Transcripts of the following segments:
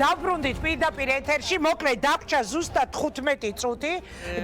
დაბრუნდით პირდაპირ ეთერში, მოკლედ დაგვრჩა ზუსტად 15 წუთი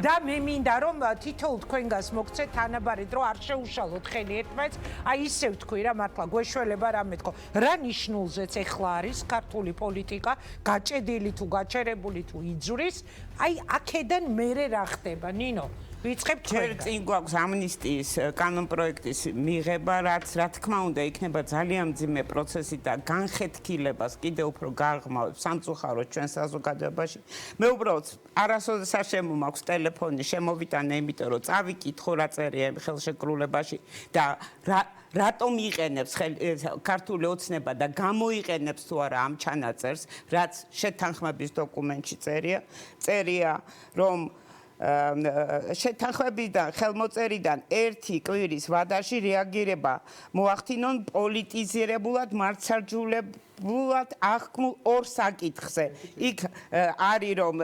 და მე მინდა რომ თითოეულ თქვენგანს მოგცეთ თანაბარი დრო არ შეუშალოთ ხელი ერთმანეთს. აი ისევ თქვი რა მართლა გვეშველება რამე თქო. რა ნიშნულზეც ეხლა არის ქართული პოლიტიკა, გაჭედილი თუ გაჩერებული თუ იძურის, აი აქედან მერე რა ხდება, ნინო? ვიწყებ თქვენ. წინ გვაქვს ამნისტიის კანონპროექტის მიღება, რაც რა თქმა უნდა იქნება ძალიან მძიმე პროცესი და განხეთქილებას კიდევ უფრო გააღრმავებს სამწუხაროდ ჩვენ საზოგადოებაში. მე უბრალოდ არასოდეს არ შემომაქვს ტელეფონი შემოვიტანე, იმიტომ რომ წავიკითხო რა წერია იმ ხელშეკრულებაში და რატომ იყენებს ქართული ოცნება და გამოიყენებს თუ არა ამ ჩანაწერს, რაც შეთანხმების დოკუმენტში წერია, რომ შეთანხმებიდან ხელმოწერიდან ერთი კვირის ვადაში რეაგირება მოახდინონ პოლიტიზირებულად მარცხარჯულებლად აღქმულ ორ საკითხზე. იქ არის რომ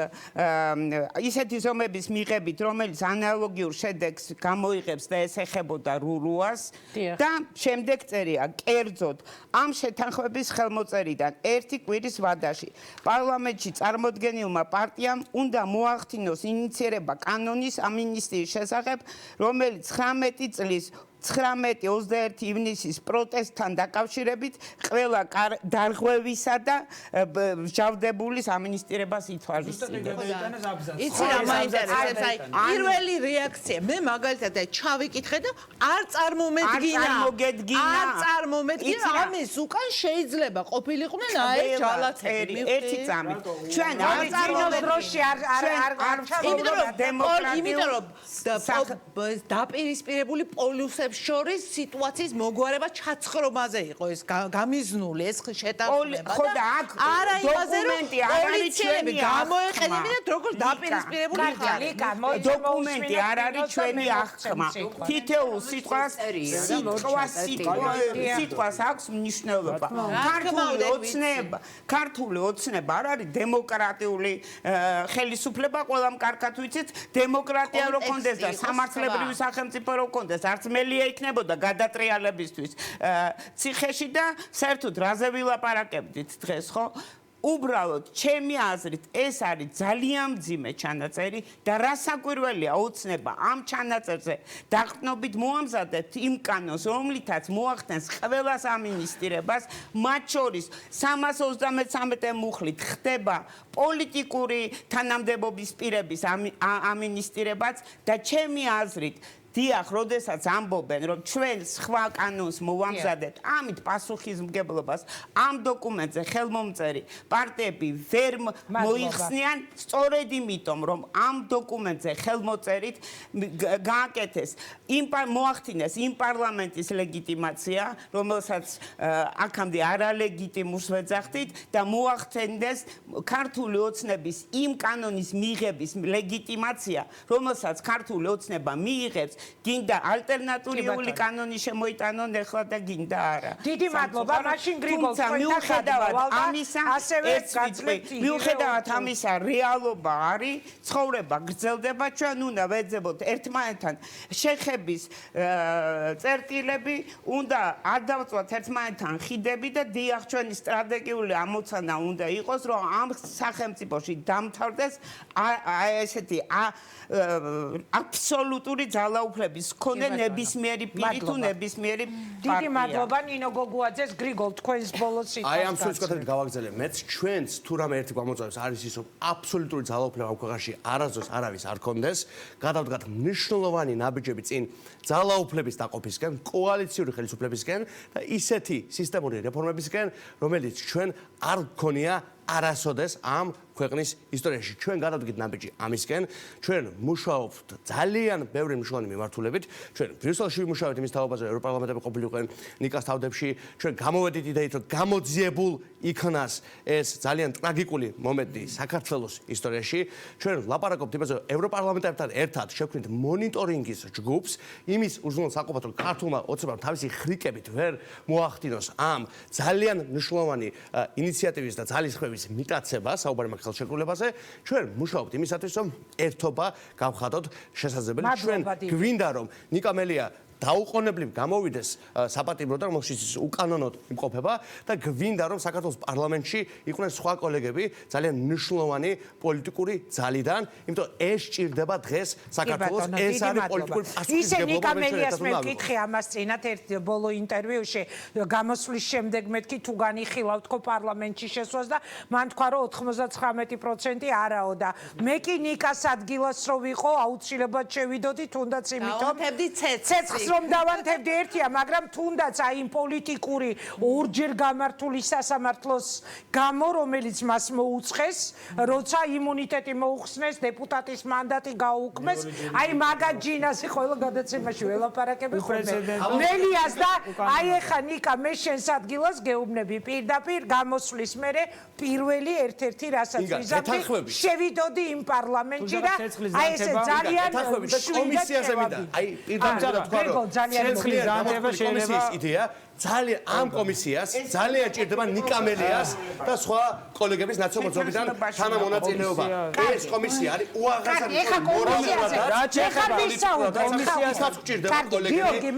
ისეთი ზომების მიღებით, რომელიც ანალოგიურ შედეგს გამოიღებს და ეს ეხებოდა რურუას და შემდეგ წერია კერძოდ ამ შეთანხმების ხელმოწერიდან ერთი კვირის ვადაში პარლამენტში წარმოდგენილმა პარტიამ უნდა მოახდინოს ინიციირება კანონის ამინისტიის შესახებ, რომელიც 19 წლის 19-21 ივნისის პროტესტთან დაკავშირებით ყველა დარღვევისა და მსჯავრდებულის ამინისტირებას ითვალისწინებს. იცი რა მაინტერესებს, აი პირველი რეაქცია, მე მაგალითად ჩავიკითხე და არ წარმომედგინა. ამის უკან შეიძლება ყოფილიყვნენ აი ჯალათები. ერთი წამით. ჩვენ არ წარმომედგინოს იმიტომ რომ დაპირისპირებული პოლუსებს შორის სიტუაციის მოგვარება ჩაცხრომაზე იყო ეს გამიზნული ეს შეტანხმება და არა იმაზე რომ პოლიციები გამოეყენებინათ როგორც დაპირისპირებული დოკუმენტი არ არის ჩვენი აღქმა. თითოეულ სიტყვას აქვს მნიშვნელობა. ქართული ოცნება არ არის დემოკრატიული ხელისუფლება, ყველამ კარგად ვიცით, დემოკრატია რო კონდეს და სამართლებრივი სახელმწიფო რო კონდეს, არც მელია იქნებოდა გადატრიალებისთვის ციხეში და საერთოდ რაზე ვილაპარაკებდით დღეს, ხო? უბრალოდ ჩემი აზრით ეს არის ძალიან მძიმე ჩანაწერი და რასაკვირველია ოცნება ამ ჩანაწერზე დაყრდნობით მოამზადეთ იმ კანონს, რომლითაც მოახდენს ყველას ამინისტირებას, მათ შორის 333 მუხლით ხდება პოლიტიკური თანამდებობის პირების ამინისტირებაც და ჩემი აზრით დიახ, როდესაც ამბობენ, რომ ჩვენ სხვა კანონს მოვამზადეთ, ამით პასუხისმგებლობას ამ დოკუმენტზე ხელმომწერი პარტიები ვერ მოიხსნიან, სწორედ იმიტომ, რომ ამ დოკუმენტზე ხელმოწერით გააკეთეს, მოახდინეს იმ პარლამენტის ლეგიტიმაცია, რომელსაც აქამდე არალეგიტიმურს ვეძახდით და მოახდინეს ქართული ოცნების იმ კანონის მიღების ლეგიტიმაცია, რომელსაც ქართული ოცნება მიიღებს გინდა ალტერნატიული კანონი შემოიტანონ ეხლა და გინდა არა. დიდი მადლობა, მაშინ გრიგოლ მიუხედავად ამისა რეალობა არის, ცხოვრება გრძელდება, ჩვენ უნდა ვეძებოთ ერთმანეთთან შეხების წერტილები, უნდა არ დავწვათ ერთმანეთთან ხიდები და დიახ, ჩვენი სტრატეგიული ამოცანა უნდა იყოს, რომ ამ სახელმწიფოში დამთავრდეს ესეთი აბსოლუტური ძალაუფლების მქონე ნებისმიერი პირი თუ ნებისმიერი პარტია. დიდი მადლობა ნინო გოგუაძეს, გრიგოლ თქვენს ბოლო სიტყვას. აი ამ სიტყვით გავაგზავნე. მეც ჩვენს თუ რამე ერთი გამოწვევს არის ის, რომ აბსოლუტური ძალაუფლება ამ ქვეყანაში არასდროს არავის არ კონდეს. გადავდგათ მნიშვნელოვანი ნაბიჯები წინ ძალაუფლების დაყოფისკენ, კოალიციური ხელისუფლებისკენ და ისეთი სისტემური რეფორმებისკენ, რომელიც ჩვენ არ გქონია არასოდეს ამ ქვეყნის ისტორიაში. ჩვენ გადავდგით ნაბიჯი ამისკენ, ჩვენ მუშაობთ ძალიან ბევრი მნიშვნელოვანი მიმართულებით. ჩვენ ბრიუსელში ვიმუშავებთ იმის თაობაზე, ევროპარლამენტები ყოფილიყვნენ ნიკას თავდებში. ჩვენ გამოვედით იდეით, რომ გამოძიებულ იქნას ეს ძალიან ტრაგიკული მომენტი საქართველოს ისტორიაში. ჩვენ ვლაპარაკობთ იმაზე, რომ ევროპარლამენტებთან ერთად შევქმნით მონიტორინგის ჯგუფს, იმის უზრუნველსაყოფად, რომ ქართულმა ოცნებამ თავისი ხრიკებით ვერ მოახდინოს ამ ძალიან მნიშვნელოვანი ინიციატივის და ძალისხმევის მიტაცება, საუბარი მაქვს ხელშეკრულებაზე. ჩვენ მუშაობთ იმისათვის, რომ ერთობა გავხადოთ შესაძლებელი. ჩვენ გვინდა, რომ ნიკა მელია დაუყოვნებლივ გამოვიდეს საპატიმროდან, რომელშიც უკანონოდ იმყოფება და გვინდა რომ საქართველოს პარლამენტში იყვნენ სხვა კოლეგები ძალიან მნიშვნელოვანი პოლიტიკური ძალიდან, იმიტომ ეს ჭირდება დღეს საქართველოს ეს არის პოლიტიკური ისე ნიკამელიას მე ვკითხე ამას წინათ ერთ ბოლო ინტერვიუში გამოსვლის შემდეგ მეთქი თუ განიხილავთ ხო პარლამენტში შესვლას და მან თქვა რომ 99% არაო და მე კი ნიკას ადგილას რო ვიყო აუცილებლად შევიდოდი თუნდაც იმიტომ ცეცხლს რომ დავანთებდი ერთია მაგრამ თუნდაც აი იმ პოლიტიკური ორჯერ გამართული სასამართლოს გამო რომელიც მას მოუწყეს როცა იმუნიტეტი მოუხსნეს დეპუტატის მანდატი გაუქმეს აი მაგათ ჯინაზე ყველა გადაცემაში ველაპარაკები ხოლმე მელიას და აი ეხა ნიკა მე შენს ადგილას გეუბნები პირდაპირ გამოსვლის მერე პირველი ერთ-ერთი რასაც ვიზამთრე შევიდოდი იმ პარლამენტში და აი ესე ძალიან კომისიაზე მინდა აი პირდაპირ თქვა რომ ცეცხლის განდება შეიძლება იდეა ძალიან ამ კომისიას ძალიან ჭირდება ნიკამელიას და სხვა კოლეგების ნაციონალურობიდან თანამონაწილეობა. ეს კომისია არის უაღრესად მორალურად და კომისიასაც ჭირდება კოლეგები.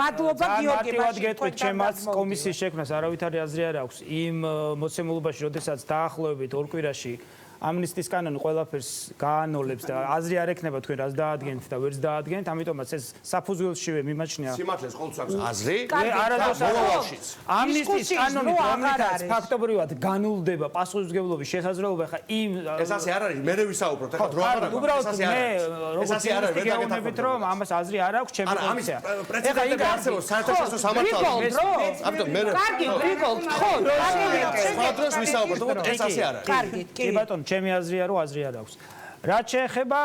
მადლობა გიორგი გეტყვით ჩემს კომისიის შექმნას არავითარი აზრი არ აქვს იმ მოცემულობაში, როდესაც დაახლოებით 2 კვირაში ამნისტის კანონი ყველაფერს გაანოლებს და აზრი არ ექნება თქვენ რას დაადგენთ და ვერც დაადგენთ, ამიტომაც ეს საფუძველშივე მიმაჩნია. სიმართლეს ყოველთვის აქვს აზრი. არადოსაშიც. ამნისტის კანონი რომლითაც ფაქტობრივად განულდება პასუხისმგებლობის შესაძლებლობა, ხა იმ ეს ასე არ არის, მე ვისაუბროთ, ახლა დრო არ აქვს. უბრალოდ მე როგორც გეუბნებით რომ ამას აზრი არ აქვს ჩემი კომისია. ეხლა იქ არსებობს საერთაშორისო სამართალი. ამიტომ მე კარგი, ვიგოლთ ხო? სხვა დროს ვისაუბროთ, ეს ასე არ არის. კარგი, კი. ბატონო, ჩემი აზრია რომ აზრი არ აქვს. რაც შეეხება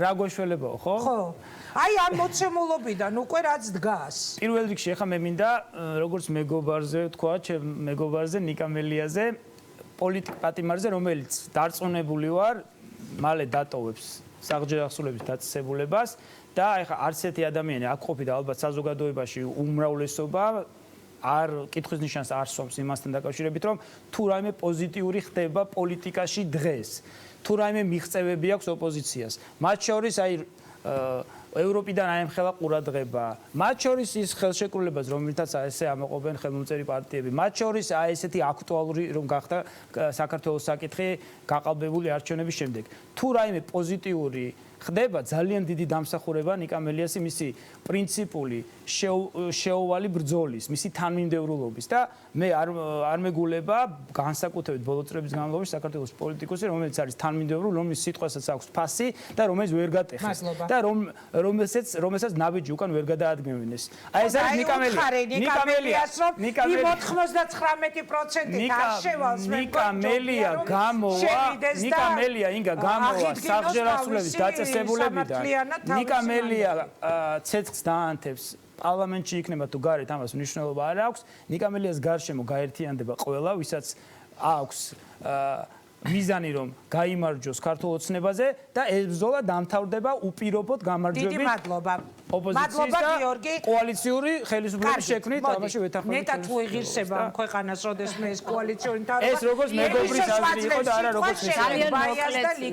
რა გვეშველებაო, ხო? ხო. აი ამ მოცემულობიდან უკვე რაც დგას. პირველ რიგში ახლა მე მინდა როგორც მეგობარზე თქვა, ჩემ მეგობარზე ნიკამელიაზე, პოლიტიკ პატიმარზე, რომელიც დარწმუნებული ვარ, მალე დატოვებს საღჯერ ახსულების დაწესებულებას და ახლა არც ერთი ადამიანი აქ ყოფიდა ალბათ საზოგადოებაში უმრავლესობა არ კითხვის ნიშანს არ სვამს იმასთან დაკავშირებით, რომ თუ რაიმე პოზიტიური ხდება პოლიტიკაში დღეს, თუ რაიმე მიღწევები აქვს ოპოზიციას. მათ შორის აი ევროპიდან აემხელა ყურადღება, მათ შორის ის ხელშეკრულებას, რომელთაც ესე ამოყობენ ხელმომწერი პარტიები, მათ შორის აი ესეთი აქტუალური რომ გახდა საქართველოს საკითხი გაყალბებული არჩევნების შემდეგ. თუ რაიმე პოზიტიური ხდება ძალიან დიდი დამსახურება ნიკამელიასი მისი პრინციპული შეოვალი ბრძოლის, მისი თანმიმდევრულობის და მე არ მეგულება განსაკუთრებით ბოლო წლების განმავლობაში საქართველოს პოლიტიკოსი, რომელიც არის თანმიმდევრული, რომლის სიტყვასაც აქვს ფასი და რომელიც ვერ გატეხეს და რომელსაც ნაბიჯი უკან ვერ გადაადგმევინეს. აი ეს არის ნიკამელიას რომ იმ 99%-ით არ შევალს ნიკამელია გამოვა ნიკამელია ინგა გამოვა საღჯერ ახსულების დაწესებულებიდან ნიკამელია ცეცხლს დაანთებს პარლამენტში იქნება თუ გარეთ ამას მნიშვნელობა არ აქვს ნიკამელიას გარშემო გაერთიანდება ყველა ვისაც აქვს მიზანი რომ გაიმარჯოს ქართულ ოცნებაზე და ეს ბრძოლა დამთავრდება უპირობოდ გამარჯვებით. დიდი მადლობა. ოპოზიციის და კოალიციური ხელისუფლების შექმნით ამაში ვეთანხმებით. ნეტა თუ იღირსება ამ ქვეყანას, როდესმე ეს კოალიციური მთავრობა. ეს როგორც მეგობრის აზრი იყო და არა როგორც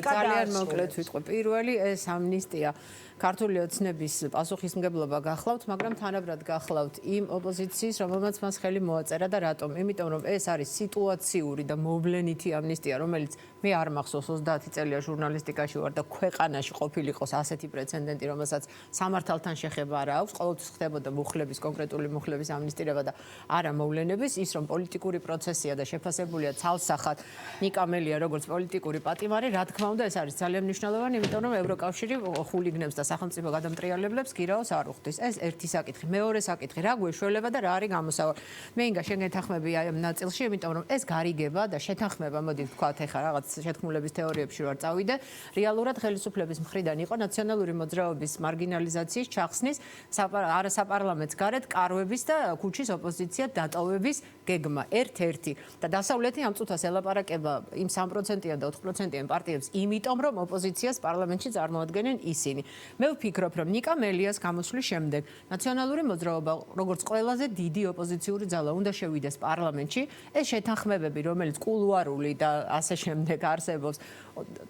ძალიან მოკლედ ვიტყვი. პირველი ეს ამნისტია ქართული ოცნების პასუხისმგებლობა გახლავთ, მაგრამ თანაბრად გახლავთ იმ ოპოზიციის, რომელმაც მას ხელი მოაწერა და რატომ? იმიტომ რომ ეს არის სიტუაციური და მოვლენითი ამნისტია, რომელიც მე არ მახსოვს 30 წელია ჟურნალისტიკაში ვარ და ქვეყანაში ყოფილიყოს ასეთი პრეცედენტი, რომელსაც სამართალთან შეხება არ აქვს, ყოველთვის ხდებოდა მუხლების, კონკრეტული მუხლების ამნისტირება და არა მოვლენების, ის რომ პოლიტიკური პროცესია და შეფასებულია ცალსახად ნიკამელია როგორც პოლიტიკური პატიმარი, რა თქმა უნდა, ეს არის ძალიან მნიშვნელოვანი, იმიტომ რომ ევროკავშირი ხულიგნებს და სახელმწიფო გადამტრიალებლებს გირაოს არ უხდის. ეს ერთი საკითხი. მეორე საკითხი, რა გვეშველება და რა არის გამოსავალი. მე ინგა შენ გეთანხმები აი ამ ნაწილში, იმიტომ რომ ეს გარიგება და შეთანხმება, მოდი ვთქვათ, ეხლა რაღაც შეთქმულების თეორიებში ვარ წავიდე, რეალურად ხელისუფლების მხრიდან იყო ნაციონალური მოძრაობის მარგინალიზაციის ჩახსნის არასაპარლამენტს გარეთ კარვების და ქუჩის ოპოზიცია დატოვების გეგმა ერთ-ერთი და დასავლეთი ამ წუთას ელაპარაკება იმ 3%-იან და 4%-იან პარტიებს, იმიტომ რომ ოპოზიციას პარლამენტში წარმოადგენენ ისინი. მე ვფიქრობ, რომ ნიკამელიას გამოსვლის შემდეგ ნაციონალური მოძრაობა, როგორც ყველაზე დიდი ოპოზიციური ძალა უნდა შევიდეს პარლამენტში, ეს შეთანხმებები, რომელიც კულუარული და ასე შემდეგ არსებობს,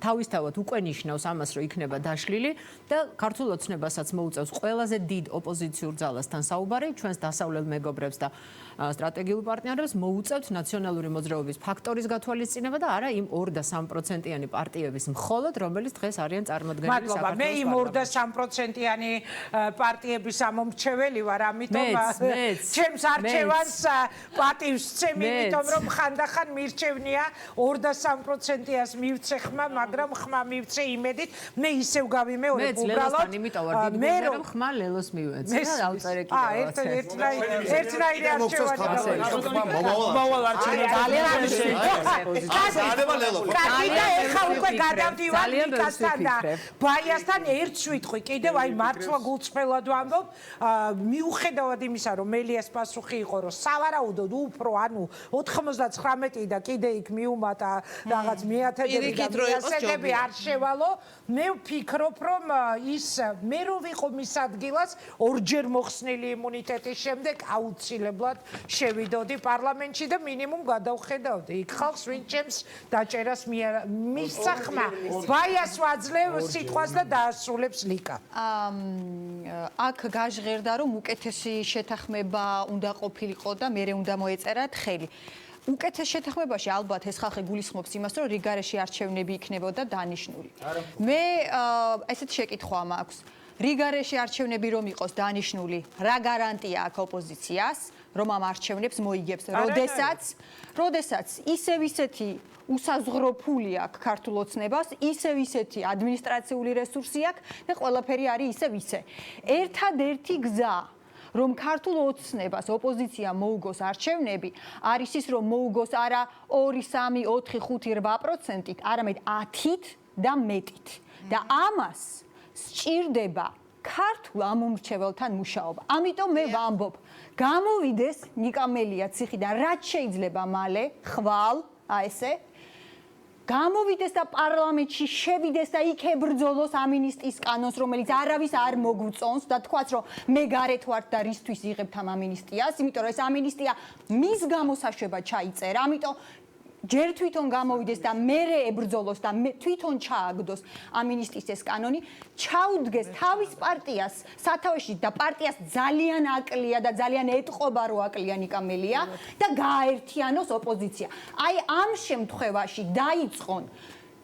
თავისთავად უკვე ნიშნავს ამას, რომ იქნება დაშლილი და ქართულ ოცნებასაც მოუწევს ყველაზე დიდ ოპოზიციურ ძალასთან საუბარი, ჩვენს დასავლელ მეგობრებს და სტრატეგიულ პარტნიორებს მოუწევთ ნაციონალური მოძრაობის ფაქტორის გათვალისწინება და არა იმ 2 და 3%-იანი პარტიების მხოლოდ, რომელიც დღეს არიან წარმოდგენილი მადლობა, საქართველოს მე იმ 2 და 3%-იანი პარტიების ამომრჩეველი ვარ, ამიტომ ჩემს არჩევანს პატივს ვცემ, იმიტომ რომ ხანდახან მირჩევნია 2 და 3%-იანს მივცე ხმა, მაგრამ ხმა მივცე იმედით, მე ისევ გავიმეორებ უბრალოდ. მე რომ ხმა ლელოს მივეცე და დავწერე კიდევ ერთნაირი არჩევანი. მომავალ არჩევნებში კაკიდა ეხა უკვე გადავდივარ ნიკასთან და ბაიასთან ერთ შვიტყვი კიდევ აი მართლა გულწრფელად ვამბობ მიუხედავად იმისა რომ მელიას პასუხი იყო რომ სავარაუდოდ უფრო ანუ 99 და კიდე იქ მიუმატა რაღაც მეათედები და მეასედები არ შევალო მე ვფიქრობ რომ ის მე რო ვიყო მის ადგილას ორჯერ მოხსნილი იმუნიტეტის შემდეგ აუცილებლად შევიდოდი პარლამენტში და მინიმუმ გადავხედავდი იქ ხალხს ვინ ჩემს დაჭერას მისცა ხმა ბაიას ვაძლევ სიტყვას და დაასრულებს ლიკა აქ გაჟღერდა რომ უკეთესი შეთანხმება უნდა ყოფილიყო და მერე უნდა მოეწერათ ხელი უკეთეს შეთანხმებაში ალბათ ეს ხალხი გულისხმობს იმას რომ რიგარეში არჩევნები იქნებოდა დანიშნული მე ესეთ შეკითხვა მაქვს რიგარეში არჩევნები რომ იყოს დანიშნული რა გარანტია აქვს ოპოზიციას რომ ამ არჩევნებს მოიგებს როდესაც ისევ ისეთი უსაზღვროფული აქვს ქართულ ოცნებას ისევ ისეთი ადმინისტრაციული რესურსი აქვს და ყველაფერი არის ისევ ისე ერთადერთი გზა რომ ქართულ ოცნებას ოპოზიცია მოუგოს არჩევნები არის ის რომ მოუგოს არა 2, 3, 4, 5, 8%-ით, არამედ 10-ით და მეტით. და ამას სჭირდება ქართულ ამომრჩეველთან მუშაობა. ამიტომ მე ვამბობ, გამოვიდეს ნიკამელია ციხიდან, რაც შეიძლება მალე, ხვალ, ესე გამოვიდეს და პარლამენტში შევიდეს და იქ ებრძოლოს ამინისტიის კანონს, რომელიც არავის არ მოგუწონს და თქვაც რომ მე გარეთ ვარ და რისთვის იღებთ ამ ამინისტიას, იმიტომ რომ ეს ამინისტია მის გამოსაშვებად ჩაიწერა, ამიტომ ჯერ თვითონ გამოვიდეს და მერე ებრძოლოს და თვითონ ჩააგდოს ამინისტიის ეს კანონი, ჩაუდგეს თავის პარტიას სათავეში და პარტიას ძალიან აკლია და ძალიან ეტყობა რომ აკლია ნიკამელია და გააერთიანოს ოპოზიცია. აი ამ შემთხვევაში დაიწყონ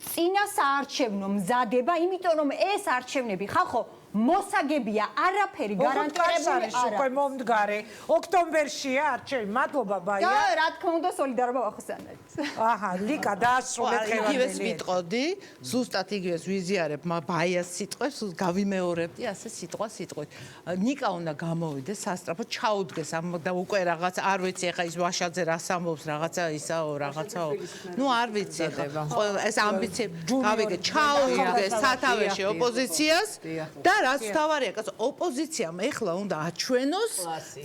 წინა საარჩევნო მზადება, იმიტომ რომ ეს არჩევნები ხალხო მოსაგებია არაფერი გარანტირებული არ არის უკვე მომდგარე ოქტომბერშია არჩევნები მადლობა ბაია და რა თქმა უნდა სოლიდარობა ვახსენებთ აჰა ლიკა დაასრულეთ იგივეს ვიტყოდი ზუსტად იგივეს ვიზიარებ ბაიას სიტყვებს გავიმეორებდი ასე სიტყვით ნიკა უნდა გამოვიდეს სასტრაფოდ ჩაუდგეს ამ და უკვე რაღაც არ ვიცი ეხა ის ვაშაძე რას ამბობს რაღაცაო ნუ არ ვიცი ეს ამბიციები გავიგე ჩაუდგეს სათავეში ოპოზიციას და რაც თავარია, ოპოზიციამ ეხლა უნდა აჩვენოს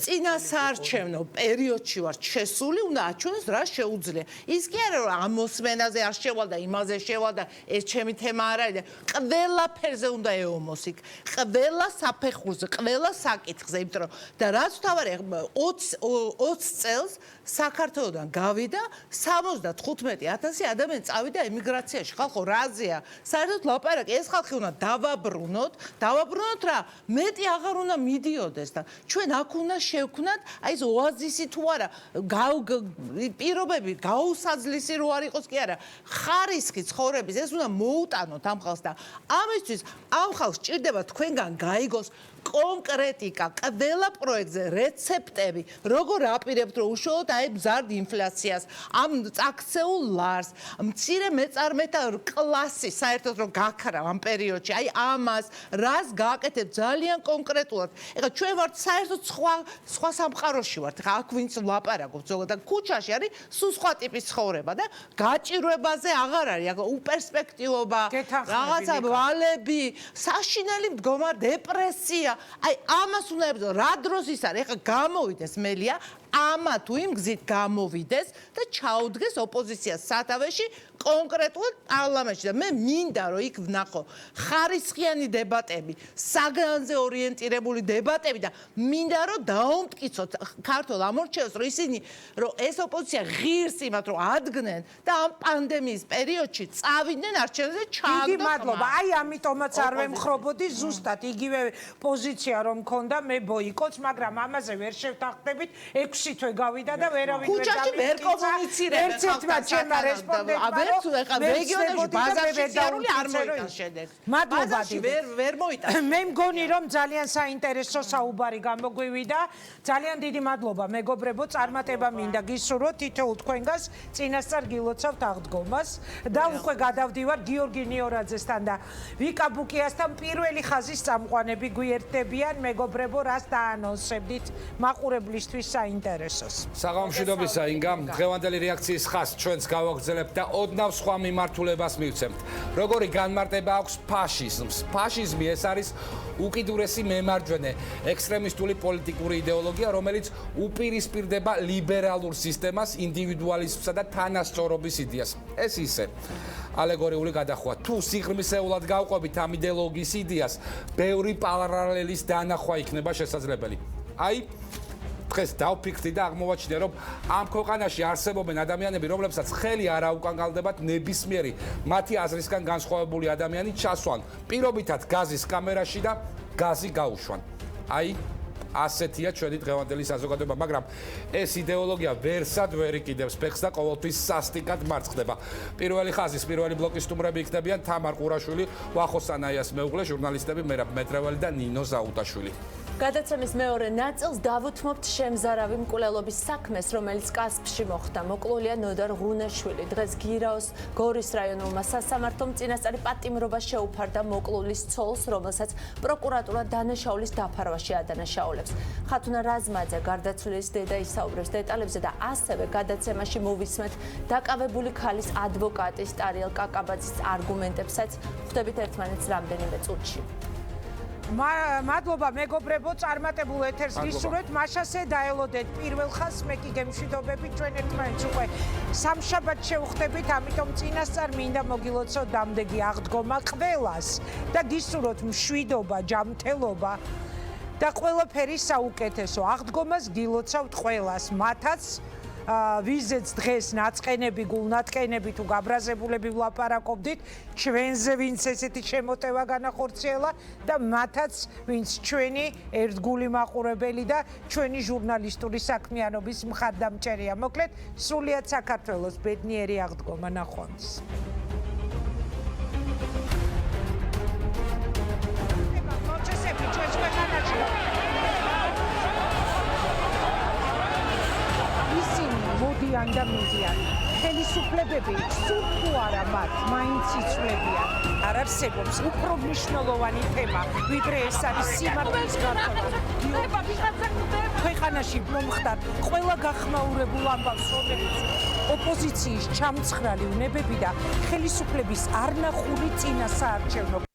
წინა საარჩევნო პერიოდში ვარ შესული, უნდა აჩვენოს რა შეუძლია. ის კი არა რომ ამოსმენაზე არ შევალ და იმაზე შევალ და ეს ჩემი თემა არ არის და ყველაფერზე უნდა ეომოს იქ. ყველა საფეხურზე, ყველა საკითხზე, იმიტომ რომ და რაც თავარია 20 წელს საქართველოსდან გავიდა 75,000 ადამიანი წავიდა ემიგრაციაში. ხალხო რაზეა? საერთოდ ლაპარაკი ეს ხალხი უნდა დავაბრუნოთ რა მეტი აღარ უნდა მიდიოდეს და ჩვენ აქ უნდა შევქნათ აი ეს ოაზისი თუ არა პირობები გაუსაძლისი რო არ იყოს კი არა ხარისხი ცხოვრების ეს უნდა მოუტანოთ ამ ხალხს და ამისთვის ამ ხალხს სჭირდება თქვენგან გაიგოს კონკრეტიკა, ყველა პროექტზე რეცეპტები, როგორ აპირებთ რომ უშუალოდ აი მზარდ ინფლაციას, ამ წაქცეულ ლარს, მცირე მეწარმეთა კლასი საერთოდ რომ გაქრა ამ პერიოდში, აი ამას, რას გააკეთებ ძალიან კონკრეტულად. ეხლა ჩვენ ვართ საერთოდ სხვა სამყაროში ვართ, აქ ვინც ვლაპარაკობთ ზოგადად ქუჩაში არის სულ სხვა ტიპის ცხოვრება და გაჭირვებაზე აღარ არის, აქ უპერსპექტივობა, რაღაცა ვალები, საშინელი მდგომა, დეპრესია აი ამას უნდა ებრძო რა დროს ის არის ეხლა გამოვიდეს მელია ამა თუ იმ გზით გამოვიდეს და ჩაუდგეს ოპოზიციას სათავეში კონკრეტულად პარლამენტში და მე მინდა რომ იქ ვნახო ხარისხიანი დებატები, საგანზე ორიენტირებული დებატები და მინდა რომ დაუმტკიცოთ ქართულ ამორჩეულს რომ ისინი რომ ეს ოპოზიცია ღირს იმათ რომ ადგნენ და ამ პანდემიის პერიოდში წავიდნენ არჩევნებზე დიდი ჩააგდო მადლობა. აი ამიტომაც არ ვემხრობოდი ზუსტად იგივე პოზიცია რომ მქონდა მე ბოიკოტს, მაგრამ ამაზე ვერ შევთანხმდებით. 6 თვე გავიდა და ვერავინ ვერ ქუჩაში ვერ კომუნიცირებენ ერთმა ჩემმა რესპონდენტმა რეგიონებში ბაზარში სიარული არ მოიტანს შედეგს. მადლობა ვერ მოიტანს. მე მგონი რომ ძალიან საინტერესო საუბარი გამოგვივიდა. ძალიან დიდი მადლობა მეგობრებო, წარმატება მინდა გისურვოთ თითოეულ თქვენგანს. წინასწარ გილოცავთ აღდგომას და უკვე გადავდივარ გიორგი ნიორაძესთან და ვიკა ბუკიასთან პირველი ხაზის წამყვანები გვიერთდებიან მეგობრებო, რას დაანონსებდით მაყურებლისთვის საინტერესოს. საღამოშიდობისა ინგა, დღევანდელი რეაქციის ხაზს ჩვენც გავაგრძელებთ და ოდნავ სხვა მიმართულებას მივცემთ. როგორი განმარტება აქვს ფაშიზმს? ფაშიზმი ეს არის უკიდურესი მემარჯვენე ექსტრემისტული პოლიტიკური იდეოლოგია, რომელიც უპირისპირდება ლიბერალურ სისტემას, ინდივიდუალიზმსა და თანასწორობის იდეას. ეს ისე ალეგორიული გადახვა. თუ სიღრმისეულად გავყვებით ამ იდეოლოგიის იდეას, ბევრი პარალელის დანახვა იქნება შესაძლებელი. აი დღეს დავფიქრდი და აღმოვაჩინე, რომ ამ ქვეყანაში არსებობენ ადამიანები, რომლებსაც ხელი არ აუკანკალდებათ ნებისმიერი მათი აზრისგან განსხვავებული ადამიანი ჩასვან პირობითად გაზის კამერაში და გაზი გაუშვან. აი ასეთია ჩვენი დღევანდელი საზოგადოება, მაგრამ ეს იდეოლოგია ვერსად ვერ იყიდებს ფეხს და ყოველთვის სასტიკად მარცხდება. პირველი ხაზის პირველი ბლოკის სტუმრები იქნებიან თამარ ყურაშვილი, ვახო სანაიას მეუღლე, ჟურნალისტები მერაბ მეტრეველი და ნინო ზაუტაშვილი. გადაცემის მეორე ნაწილს დავუთმობთ შემზარავი მკვლელობის საქმეს, რომელიც კასპში მოხდა. მოკლულია ნოდარ ღუნაშვილი. დღეს გირაოს გორის რაიონულმა სასამართლომ წინასწარი პატიმრობა შეუფარდა მოკლულის ცოლს, რომელსაც პროკურატურა დანაშაულის დაფარვაში ადანაშაულებს. ხათუნა რაზმაძე გარდაცვლილის დედა ისაუბრებს დეტალებზე და ასევე გადაცემაში მოვისმენთ დაკავებული ქალის ადვოკატის ტარიელ კაკაბაძის არგუმენტებსაც. ხვდებით ერთმანეთს რამდენიმე წუთში. მადლობა მეგობრებო, წარმატებულ ეთერს გისურვებთ. მაშასე დაელოდეთ პირველ ხაზს, მე კი გემშვიდობებით ჩვენ ერთმანეთს უკვე სამშაბათ შევხვდებით, ამიტომ წინასწარ მინდა მოგილოცოთ დამდეგი აღდგომა ყველას და გისურვოთ მშვიდობა, ჯანმრთელობა და ყველაფერი საუკეთესო. აღდგომას გილოცავთ ყველას, მათაც ვიზეც დღეს ნაწყენები, გულნათკენები თუ გაბრაზებულები ვლაპარაკობდით, ჩვენზე ვინც ესეთი შემოტევა განახორციელა და მათაც ვინც ჩვენი ერთგული მაყურებელი და ჩვენი ჟურნალისტური საქმიანობის მხარდამჭერია. მოკლედ, სრულიად საქართველოს ბედნიერი აღდგომა ნახვამდის. მოდიან და მიდიან. ხელისუფლებები სულ თუ არა მათ მაინც იცვლებიან. არ არსებობს უფრო მნიშვნელოვანი თემა, ვიდრე ეს არის სიმართლის გარკვევა. ქვეყანაში მომხდარ ყველა გახმაურებულ ამბავს, რომელიც ოპოზიციის ჩამცხრალი უნებები და ხელისუფლების არნახული წინასაარჩევნო